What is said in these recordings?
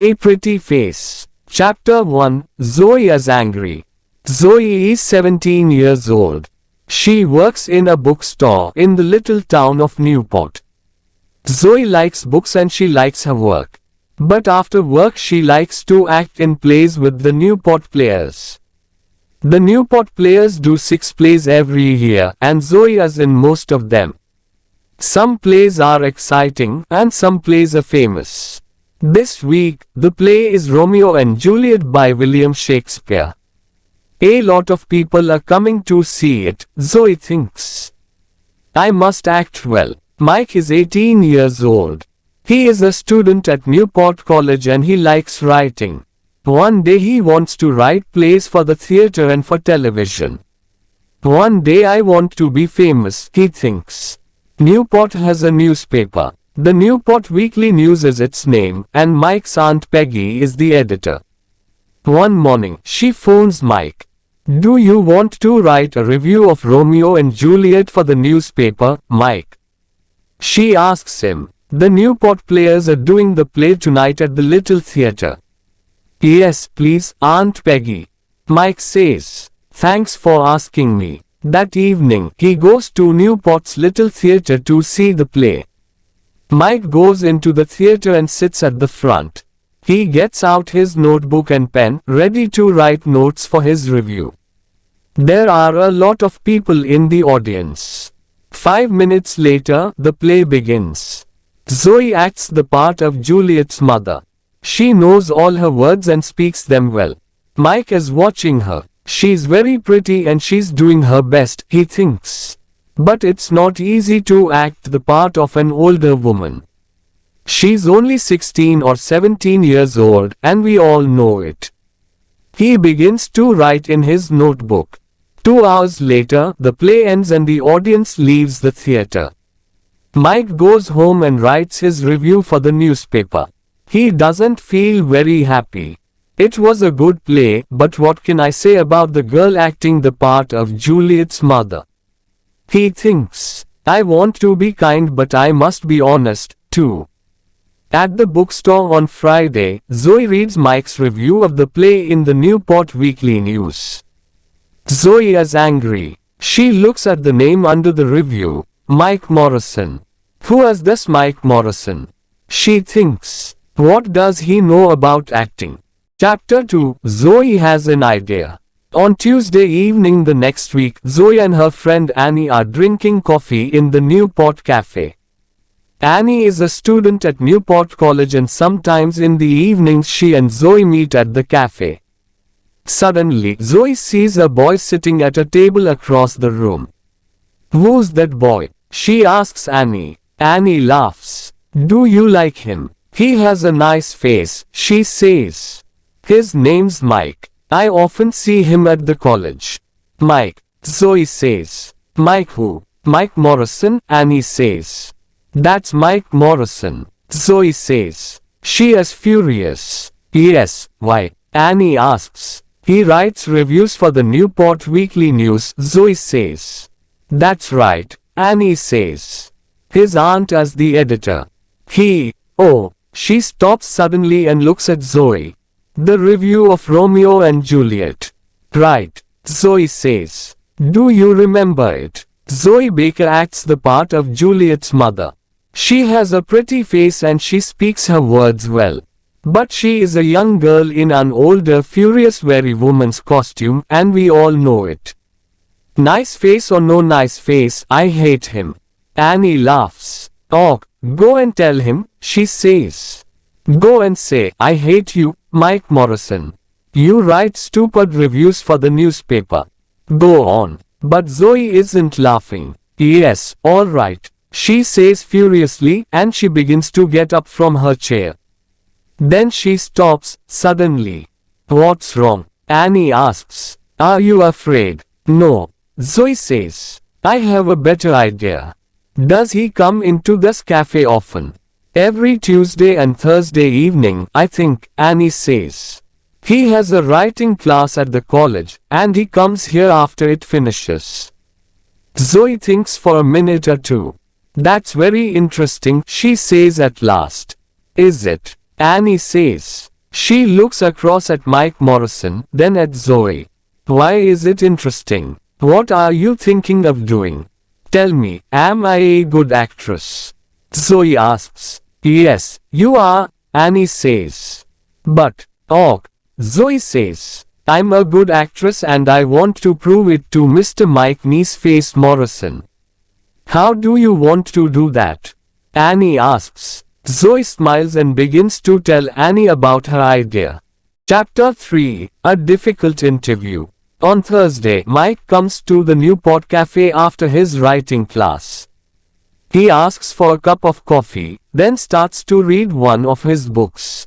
A Pretty Face. Chapter 1. Zoe is angry. Zoe is 17 years old. She works in a bookstore in the little town of Newport. Zoe likes books and she likes her work. But after work she likes to act in plays with the Newport Players. The Newport Players do 6 plays every year and Zoe is in most of them. Some plays are exciting and some plays are famous. This week, the play is Romeo and Juliet by William Shakespeare. A lot of people are coming to see it, Zoe thinks. I must act well. Mike is 18 years old. He is a student at Newport College and he likes writing. One day he wants to write plays for the theater and for television. One day I want to be famous, he thinks. Newport has a newspaper. The Newport Weekly News is its name, and Mike's Aunt Peggy is the editor. One morning, she phones Mike. Do you want to write a review of Romeo and Juliet for the newspaper, Mike? She asks him. The Newport Players are doing the play tonight at the little theater. Yes, please, Aunt Peggy. Mike says. Thanks for asking me. That evening, he goes to Newport's little theater to see the play. Mike goes into the theater and sits at the front. He gets out his notebook and pen, ready to write notes for his review. There are a lot of people in the audience. 5 minutes later, the play begins. Zoe acts the part of Juliet's mother. She knows all her words and speaks them well. Mike is watching her. She's very pretty and she's doing her best, he thinks. But it's not easy to act the part of an older woman. She's only 16 or 17 years old, and we all know it. He begins to write in his notebook. 2 hours later, the play ends and the audience leaves the theater. Mike goes home and writes his review for the newspaper. He doesn't feel very happy. It was a good play, but what can I say about the girl acting the part of Juliet's mother? He thinks, I want to be kind but I must be honest, too. At the bookstore on Friday, Zoe reads Mike's review of the play in the Newport Weekly News. Zoe is angry. She looks at the name under the review, Mike Morrison. Who is this Mike Morrison? She thinks, what does he know about acting? Chapter 2. Zoe has an idea. On Tuesday evening the next week, Zoe and her friend Annie are drinking coffee in the Newport Cafe. Annie is a student at Newport College and sometimes in the evenings she and Zoe meet at the cafe. Suddenly, Zoe sees a boy sitting at a table across the room. Who's that boy? She asks Annie. Annie laughs. Do you like him? He has a nice face, she says. His name's Mike. I often see him at the college. Mike, Zoe says. Mike who? Mike Morrison, Annie says. That's Mike Morrison, Zoe says. She is furious. Yes, why? Annie asks. He writes reviews for the Newport Weekly News, Zoe says. That's right, Annie says. His aunt is the editor. She stops suddenly and looks at Zoe. The review of Romeo and Juliet. Right, Zoe says. Do you remember it? Zoe Baker acts the part of Juliet's mother. She has a pretty face and she speaks her words well. But she is a young girl in an older furious very woman's costume and we all know it. Nice face or no nice face, I hate him. Annie laughs. Oh, go and tell him, she says. Go and say, I hate you, Mike Morrison. You write stupid reviews for the newspaper. Go on. But Zoe isn't laughing. Yes, all right, she says furiously, and she begins to get up from her chair. Then she stops, suddenly. What's wrong? Annie asks. Are you afraid? No, Zoe says. I have a better idea. Does he come into this cafe often? Every Tuesday and Thursday evening, I think, Annie says. He has a writing class at the college, and he comes here after it finishes. Zoe thinks for a minute or two. That's very interesting, she says at last. Is it? Annie says. She looks across at Mike Morrison, then at Zoe. Why is it interesting? What are you thinking of doing? Tell me, am I a good actress? Zoe asks. Yes, you are, Annie says. But, Zoe says. I'm a good actress and I want to prove it to Mr. Mike Nice-Face Morrison. How do you want to do that? Annie asks. Zoe smiles and begins to tell Annie about her idea. Chapter 3, A Difficult Interview. On Thursday, Mike comes to the Newport Cafe after his writing class. He asks for a cup of coffee, then starts to read one of his books.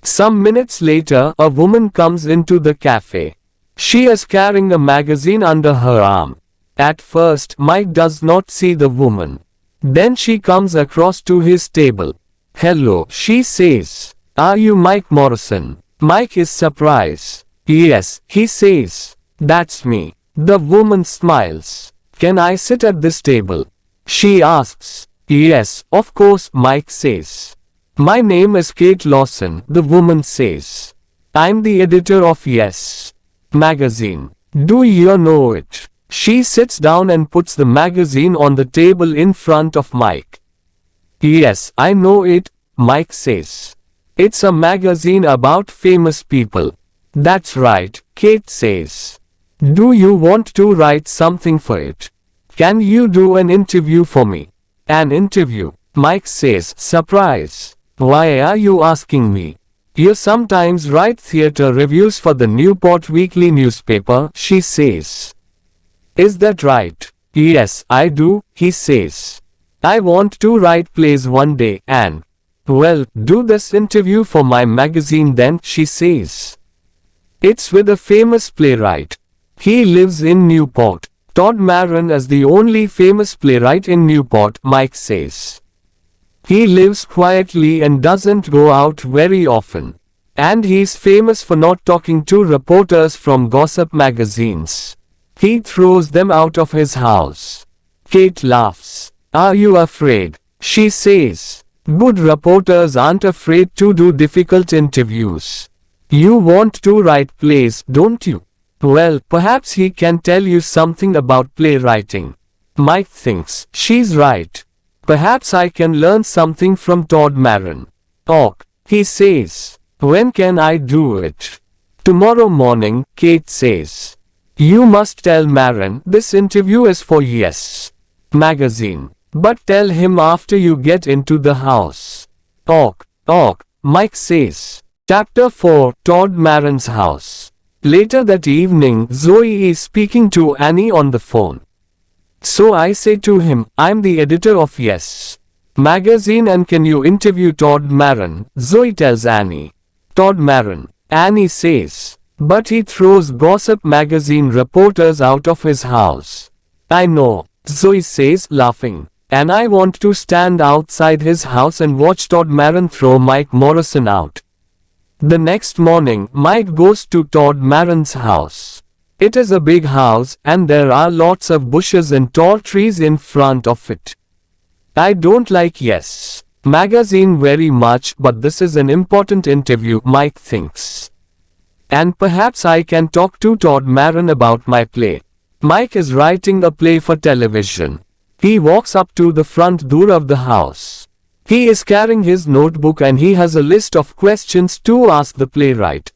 Some minutes later, a woman comes into the cafe. She is carrying a magazine under her arm. At first, Mike does not see the woman. Then she comes across to his table. Hello, she says. Are you Mike Morrison? Mike is surprised. Yes, he says. That's me. The woman smiles. Can I sit at this table? She asks. Yes, of course, Mike says. My name is Kate Lawson, the woman says. I'm the editor of Yes magazine. Do you know it? She sits down and puts the magazine on the table in front of Mike. Yes, I know it, Mike says. It's a magazine about famous people. That's right, Kate says. Do you want to write something for it? Can you do an interview for me? An interview, Mike says, surprise. Why are you asking me? You sometimes write theater reviews for the Newport Weekly newspaper, she says. Is that right? Yes, I do, he says. I want to write plays one day, and, well, do this interview for my magazine then, she says. It's with a famous playwright. He lives in Newport. Todd Maron is the only famous playwright in Newport, Mike says. He lives quietly and doesn't go out very often. And he's famous for not talking to reporters from gossip magazines. He throws them out of his house. Kate laughs. Are you afraid? She says. Good reporters aren't afraid to do difficult interviews. You want to write plays, don't you? Well, perhaps he can tell you something about playwriting. Mike thinks, she's right. Perhaps I can learn something from Todd Maron. He says. When can I do it? Tomorrow morning, Kate says. You must tell Maron this interview is for Yes magazine. But tell him after you get into the house. Mike says. Chapter 4, Todd Maron's house. Later that evening, Zoe is speaking to Annie on the phone. So I say to him, I'm the editor of Yes magazine and can you interview Todd Maron? Zoe tells Annie. Todd Maron. Annie says. But he throws gossip magazine reporters out of his house. I know, Zoe says, laughing. And I want to stand outside his house and watch Todd Maron throw Mike Morrison out. The next morning, Mike goes to Todd Maron's house. It is a big house, and there are lots of bushes and tall trees in front of it. I don't like Yes magazine very much, but this is an important interview, Mike thinks. And perhaps I can talk to Todd Maron about my play. Mike is writing a play for television. He walks up to the front door of the house. He is carrying his notebook and he has a list of questions to ask the playwright.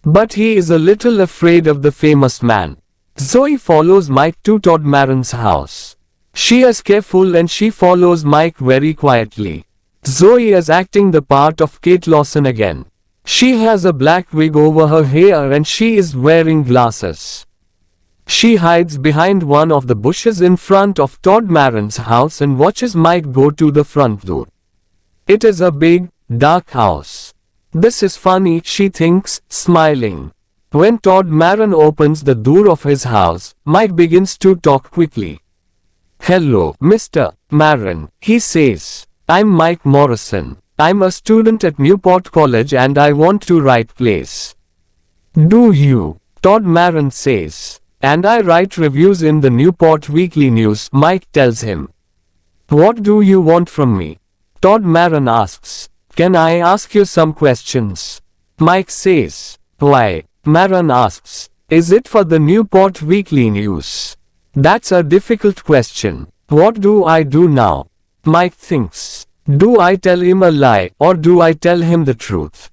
But he is a little afraid of the famous man. Zoe follows Mike to Todd Maron's house. She is careful and she follows Mike very quietly. Zoe is acting the part of Kate Lawson again. She has a black wig over her hair and she is wearing glasses. She hides behind one of the bushes in front of Todd Maron's house and watches Mike go to the front door. It is a big, dark house. This is funny, she thinks, smiling. When Todd Maron opens the door of his house, Mike begins to talk quickly. Hello, Mr. Maron, he says. I'm Mike Morrison. I'm a student at Newport College and I want to write plays. Do you? Todd Maron says. And I write reviews in the Newport Weekly News, Mike tells him. What do you want from me? Todd Maron asks. Can I ask you some questions? Mike says. Why? Maron asks. Is it for the Newport Weekly News? That's a difficult question. What do I do now? Mike thinks. Do I tell him a lie or do I tell him the truth?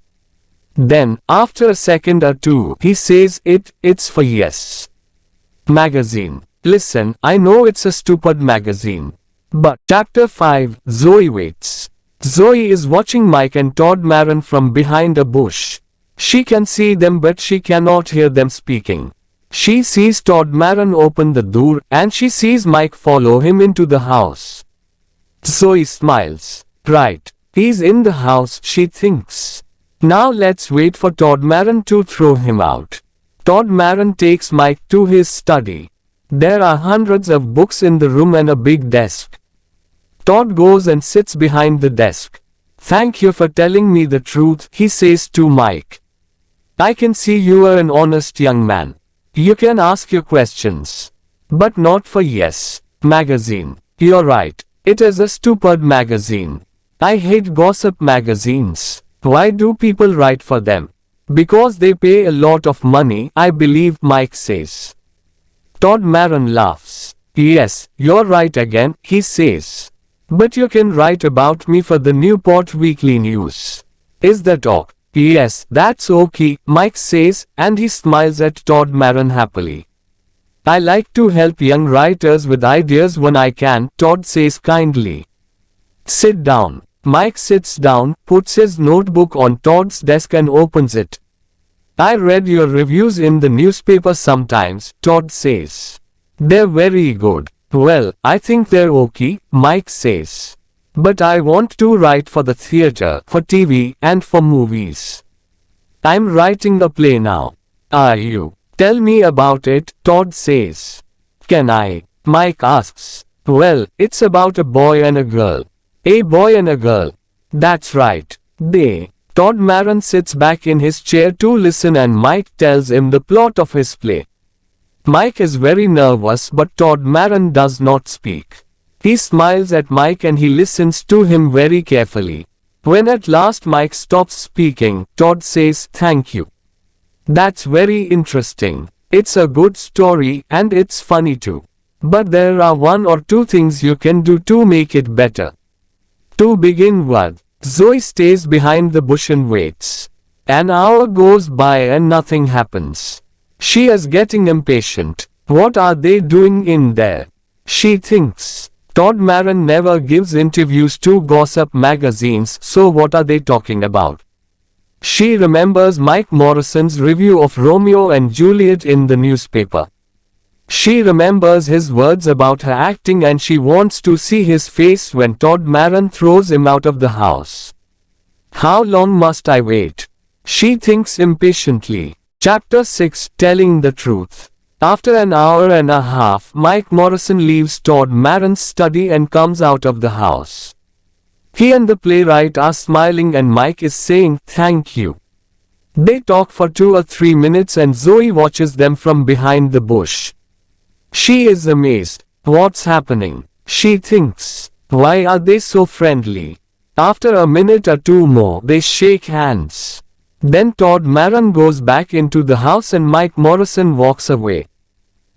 Then, after a second or two, he says it's for Yes Magazine. Listen, I know it's a stupid magazine. But, Chapter 5, Zoe waits. Zoe is watching Mike and Todd Maron from behind a bush. She can see them but she cannot hear them speaking. She sees Todd Maron open the door and she sees Mike follow him into the house. Zoe smiles. Right, he's in the house, she thinks. Now let's wait for Todd Maron to throw him out. Todd Maron takes Mike to his study. There are hundreds of books in the room and a big desk. Todd goes and sits behind the desk. Thank you for telling me the truth, he says to Mike. I can see you are an honest young man. You can ask your questions. But not for Yes Magazine. You're right. It is a stupid magazine. I hate gossip magazines. Why do people write for them? Because they pay a lot of money, I believe, Mike says. Todd Maron laughs. Yes, you're right again, he says. But you can write about me for the Newport Weekly News. Is that all? Yes, that's okay, Mike says, and he smiles at Todd Maron happily. I like to help young writers with ideas when I can, Todd says kindly. Sit down. Mike sits down, puts his notebook on Todd's desk and opens it. I read your reviews in the newspaper sometimes, Todd says. They're very good. Well, I think they're okay, Mike says. But I want to write for the theater, for TV, and for movies. I'm writing a play now. Are you? Tell me about it, Todd says. Can I? Mike asks. Well, it's about a boy and a girl. A boy and a girl. That's right. Todd Maron sits back in his chair to listen and Mike tells him the plot of his play. Mike is very nervous but Todd Maron does not speak. He smiles at Mike and he listens to him very carefully. When at last Mike stops speaking, Todd says, "Thank you. That's very interesting. It's a good story and it's funny too. But there are one or two things you can do to make it better." To begin with, Zoe stays behind the bush and waits. An hour goes by and nothing happens. She is getting impatient. What are they doing in there? She thinks. Todd Maron never gives interviews to gossip magazines, so what are they talking about? She remembers Mike Morrison's review of Romeo and Juliet in the newspaper. She remembers his words about her acting and she wants to see his face when Todd Maron throws him out of the house. How long must I wait? She thinks impatiently. Chapter 6, Telling the Truth. After an hour and a half, Mike Morrison leaves Todd Maron's study and comes out of the house. He and the playwright are smiling and Mike is saying, "Thank you." They talk for 2 or 3 minutes and Zoe watches them from behind the bush. She is amazed. What's happening? She thinks. Why are they so friendly? After a minute or two more, they shake hands. Then Todd Maron goes back into the house and Mike Morrison walks away.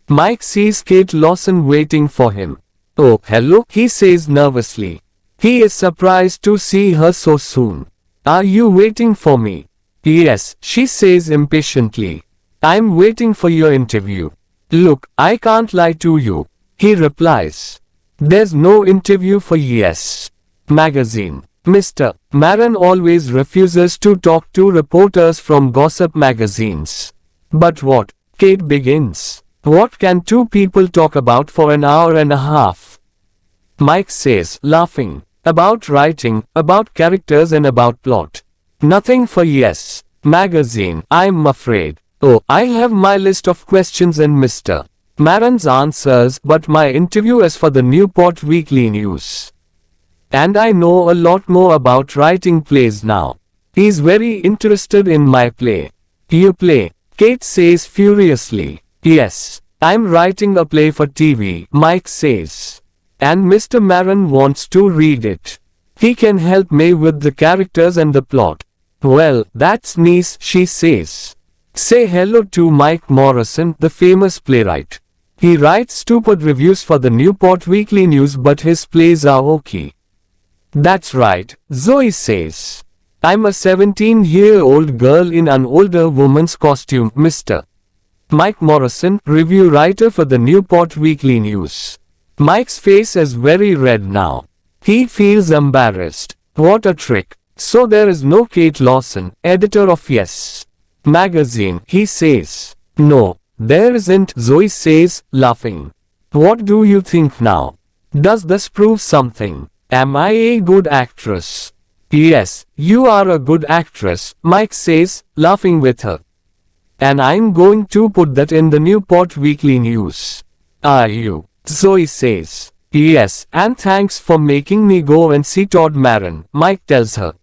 Mike sees Kate Lawson waiting for him. "Oh, hello," he says nervously. He is surprised to see her so soon. "Are you waiting for me?" "Yes," she says impatiently. "I'm waiting for your interview." "Look, I can't lie to you," he replies. "There's no interview for Yes Magazine. Mr. Maron always refuses to talk to reporters from gossip magazines." "But what?" Kate begins. "What can two people talk about for an hour and a half?" Mike says, laughing. "About writing, about characters and about plot. Nothing for Yes Magazine, I'm afraid." "Oh, I have my list of questions and Mr. Maron's answers, but my interview is for the Newport Weekly News. And I know a lot more about writing plays now. He's very interested in my play." "You play?" Kate says furiously. "Yes, I'm writing a play for TV," Mike says. "And Mr. Maron wants to read it. He can help me with the characters and the plot." Well, that's nice, she says. Say hello to Mike Morrison, the famous playwright. He writes stupid reviews for the Newport Weekly News, but his plays are okay. That's right, Zoe says. I'm a 17-year-old girl in an older woman's costume, Mr. Mike Morrison, review writer for the Newport Weekly News. Mike's face is very red now. He feels embarrassed. What a trick. So there is no Kate Lawson, editor of Yes Magazine, he says. No, there isn't, Zoe says, laughing. What do you think now? Does this prove something? Am I a good actress? Yes, you are a good actress, Mike says, laughing with her. And I'm going to put that in the Newport Weekly News. Are you? Zoe says. Yes, and thanks for making me go and see Todd Maron, Mike tells her.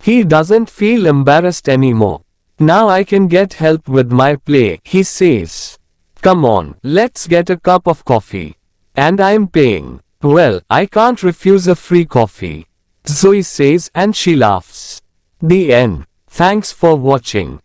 He doesn't feel embarrassed anymore. Now I can get help with my play, he says. Come on, let's get a cup of coffee. And I'm paying. Well, I can't refuse a free coffee, Zoe says, and she laughs. The end. Thanks for watching.